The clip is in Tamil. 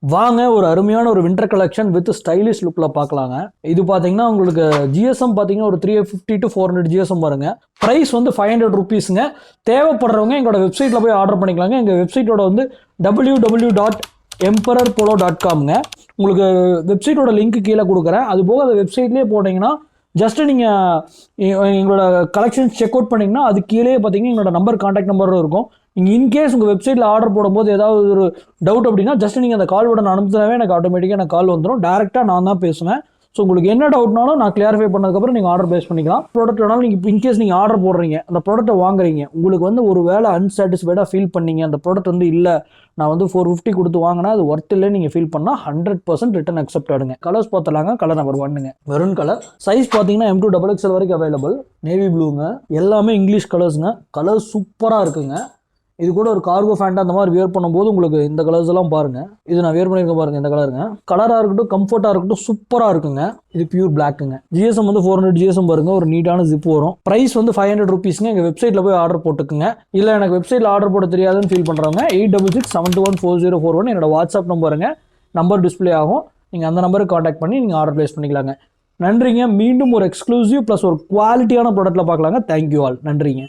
வாங்க ஒரு அருமையான ஒரு வின்டர் கலெக்ஷன் வித் ஸ்டைலிஷ் லுக்ல பார்க்கலாங்க. இது பார்த்தீங்கன்னா உங்களுக்கு ஜிஎஸ்எம் பார்த்தீங்கன்னா ஒரு 350 to 400 ஜிஎஸ்எம் வருங்க. பிரைஸ் வந்து 500 ருபீஸுங்க. தேவைப்படுறவங்க எங்களோட வெப்சைட்டில் போய் ஆர்டர் பண்ணிக்கலாங்க. எங்கள் வெப்சைட்டோட வந்து www.emperorpolo.comங்க. உங்களுக்கு வெப்சைட்டோட லிங்க் கீழே கொடுக்குறேன். அது போக அந்த வெப்சைட்லேயே போனீங்கன்னா ஜஸ்ட் நீங்கள் எங்களோட கலெக்ஷன்ஸ் செக் அவுட் பண்ணிங்கன்னா அது கீழே பார்த்தீங்கன்னா எங்களோட நம்பர் கான்டாக்ட் நம்பரும் இருக்கும். நீங்கள் இன்கேஸ் உங்கள் வெப்சைட்டில் ஆர்டர் போடும்போது ஏதாவது ஒரு டவுட் அப்படின்னா ஜஸ்ட் நீங்கள் அந்த கால் பட்டன் அனுப்பினாவே எனக்கு ஆட்டோமேட்டிக்காக எனக்கு கால் வந்துடும். டேரெக்டாக நான் தான் பேசுவேன். ஸோ உங்களுக்கு என்ன டவுட்னாலும் நான் கிளியரிஃபை பண்ணதுக்கப்புறம் நீங்கள் ஆர்டர் பேஸ் பண்ணிக்கலாம். ப்ராடக்ட் வேணாலும் நீங்கள் இன்கேஸ் நீங்கள் ஆர்டர் போடுறீங்க, அந்த ப்ராடக்ட்டை வாங்குறீங்க, உங்களுக்கு வந்து ஒரு வேலை அன்சாட்டிஸ்ஃபைடாக ஃபீல் பண்ணீங்க, அந்த ப்ராடக்ட் வந்து இல்லை நான் வந்து 450 கொடுத்து வாங்கினா அது ஒர்த் இல்லை நீங்கள் ஃபீல் பண்ணால் 100% ரிட்டன் அக்செப்ட் ஆடுங்க. கலர்ஸ் பார்த்துலாங்க. கலர் நம்பர் 1ங்க மெரூன் கலர். சைஸ் பார்த்தீங்கன்னா M2XXL வரைக்கும் அவைலபிள். நேவி ப்ளூங்க. எல்லாமே இங்கிலீஷ் கலர்ஸுங்க. கலர் சூப்பராக இருக்குங்க. இது கூட ஒரு கார்கோ ஃபேண்ட் அந்த மாதிரி வியர் பண்ணும்போது உங்களுக்கு இந்த கலர்ஸ் எல்லாம் பாருங்க. இது நான் வியர் பண்ணியிருக்க பாருங்க. இந்த கலருங்க கலராக இருக்கட்டும், கம்ஃபர்ட்டாக இருக்கட்டும், சூப்பராக இருக்குங்க. இது பியூர் பிளாக்குங்க. ஜிஎஸ்எம் வந்து 400 ஜிஎஸ்எம் பாருங்க. ஒரு நீட்டான ஜிப் வரும். பிரைஸ் வந்து 500 ருபீஸ்ங்க. எங்கள் வெப்சைட்டில் போய் ஆர்டர் போட்டுக்குங்க. இல்லை எனக்கு வெப்சைட்டில் ஆர்டர் போட தெரியாதுன்னு ஃபீல் பண்ணுறவங்க 8667214041 என்னோட வாட்ஸ்அப் நம்பருங்க. நம்பர் டிஸ்பிளே ஆகும். நீங்கள் அந்த நம்பருக்கு காண்டாக்ட் பண்ணி நீங்கள் ஆர்டர் பிளேஸ் பண்ணிக்கலாங்க. நன்றிங்க. மீண்டும் ஒரு எக்ஸ்க்ளூசிவ் ப்ளஸ் ஒரு குவாலிட்டியான ப்ராடக்ட்டில் பார்க்கலாங்க. Thank you all. நன்றிங்க.